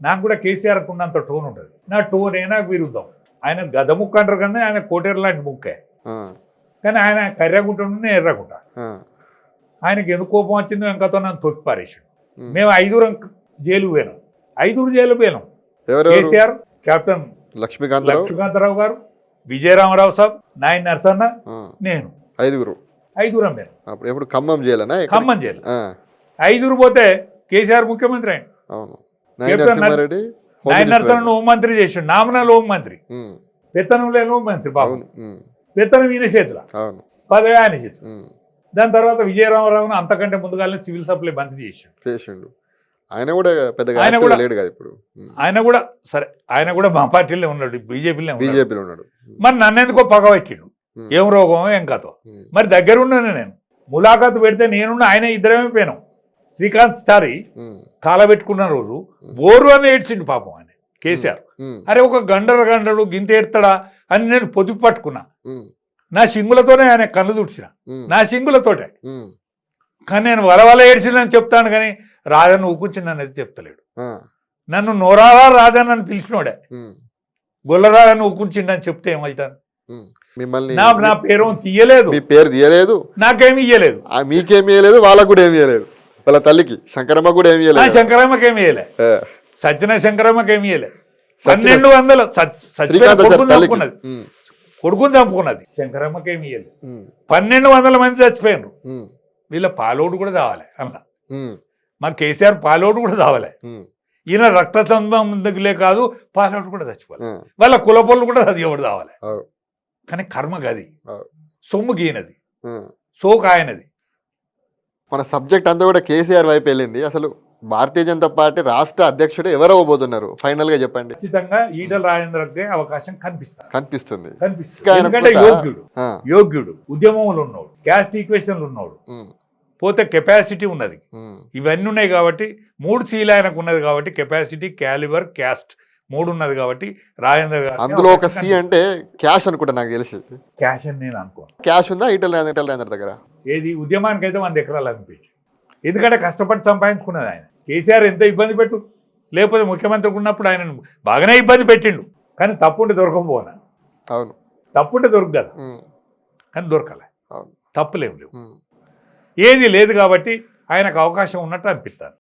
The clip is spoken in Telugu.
నాకు కూడా కేసీఆర్కి ఉన్నంత టోన్ ఉంటుంది. నా టోన్ అయినా విరుద్ధం. ఆయన గద ముక్క అంటారు కానీ ఆయన కోటేరు లాంటి ముక్కే. కానీ ఆయన కర్రగుంటుండే ఎర్రగుంట. ఆయనకి ఎందుకు కోపం వచ్చిందో ఇంకతో నన్ను తొక్కి పారేసాడు. మేము 5 జైలు పోయినాం. 5 జైలు పోయినాం. కేసీఆర్, కెప్టెన్ లక్ష్మీకాంతరావు గారు, విజయరామరావు సాబ్, నాయన నరసన్న, నేను 5 మేము. ఎప్పుడు ఖమ్మం జైలు. ఖమ్మం జైలు 5 పోతే కేసీఆర్ ముఖ్యమంత్రి అయింది. నాయన నరసన్న హోంమంత్రి చేసిండు. నామినల్ హోంమంత్రి, పెత్తనం లేని హోంమంత్రి. బాబు పెత్తనం ఈయన చేతుల, పదవి ఆయన చేతులు. దాని తర్వాత విజయరామరావును అంతకంటే ముందుగానే సివిల్ సప్లై మంత్రి చేసిండు. ఆయన కూడా లేడు కదా ఇప్పుడు. ఆయన కూడా సరే, ఆయన కూడా మా పార్టీలో ఉన్నాడు, బీజేపీలో ఉన్నాడు. మరి నన్ను ఎందుకో పగబట్టిండు. ఏం రోగమో ఏం కథో. మరి దగ్గర ఉన్నాను నేను. ములాఖాతు పెడితే నేనున్న ఆయన ఇద్దరమే పోయినాం. శ్రీకాంత్ చారి కాలబెట్టుకున్న రోజు బోరు అని ఏడ్చిండు పాపం ఆయన కేసీఆర్. అరే ఒక గండడు గింత ఏడతాడా అని నేను పొదుపు పట్టుకున్నా. నా సింగులతోనే ఆయన కళ్ళు తుడిచిన, నా సింగులతోటే. కానీ నేను వలవల ఏడ్చిందని చెప్తాను కానీ రాజన్న ఊకుంచింది అనేది చెప్తలేడు. నన్ను నోరారా రాజన్న అని పిలిచినోడే. గొల్లరాజన్న ఊకుంచిండని చెప్తే ఏమవుతాను? నా పేరు తీయలేదు, నాకేమి ఇయ్యలేదు, మీకేమి ఇయ్యలేదు, వాళ్ళకు కూడా ఏమి ఇయ్యలేదు. వాళ్ళ తల్లికి శంకరమ్మ కూడా ఏమి ఇయ్యలేదు. శంకరమ్మకి ఏమి ఇయ్యలే, సచిన శంకరమ్మకి ఏమి ఇయ్యలే. 1200 కొడుకుని చంపుకున్నది. శంకరమ్మకి ఏమి ఇయ్యలేదు. 1200 మంది చచ్చిపోయినారు. వీళ్ళ పాలోడు కూడా చావాలి అన్న. మా కేసీఆర్ పాలోడు కూడా చావాలి. ఈయన రక్త సంబంధకులే కాదు, పాలోడు కూడా చచ్చిపోవాలి. వాళ్ళ కులపోళ్ళు కూడా ఎవడు చావాలి. కానీ కర్మ గది, సొమ్ము గీనది, సోకు ఆయనది. మన సబ్జెక్ట్ అంతా కూడా కేసీఆర్ వైపు వెళ్ళింది. అసలు భారతీయ జనతా పార్టీ రాష్ట్ర అధ్యక్షుడు ఎవరు అవ్వబోతున్నారు ఫైనల్ గా చెప్పండి. ఖచ్చితంగా ఈటల రాజేందర్కి అవకాశం కనిపిస్తుంది. ఎందుకంటే యోగ్యుడు, ఉద్యమంలో ఉన్నాడు, క్యాస్ట్ ఈక్వేషన్లు ఉన్నాడు, పోతే కెపాసిటీ ఉన్నది. ఇవన్నీ ఉన్నాయి కాబట్టి 3 సీలు ఆయనకు ఉన్నది కాబట్టి కెపాసిటీ, క్యాలిబర్, క్యాస్ట్ 3 ఉన్నది కాబట్టి రాజేందర్ గారు. అందులో ఒక సి అంటే క్యాష్ అనుకుంటా, నాకు తెలిసి. క్యాష్ అని నేను అనుకోను. క్యాష్ ఉందా ఈటల రాజేందర్ దగ్గర? ఏది ఉద్యమానికి అయితే 100 ఎకరాలు అనిపించి, ఎందుకంటే కష్టపడి సంపాదించుకున్నది ఆయన. కేసీఆర్ ఎంత ఇబ్బంది పెట్టు, లేకపోతే ముఖ్యమంత్రి ఉన్నప్పుడు ఆయన బాగానే ఇబ్బంది పెట్టిండు. కానీ తప్పుంటే దొరకపోనా? అవును, తప్పుంటే దొరకదు, కానీ దొరకలే. తప్పులేం లేవు, ఏది లేదు కాబట్టి ఆయనకు అవకాశం ఉన్నట్టు అనిపిస్తాను.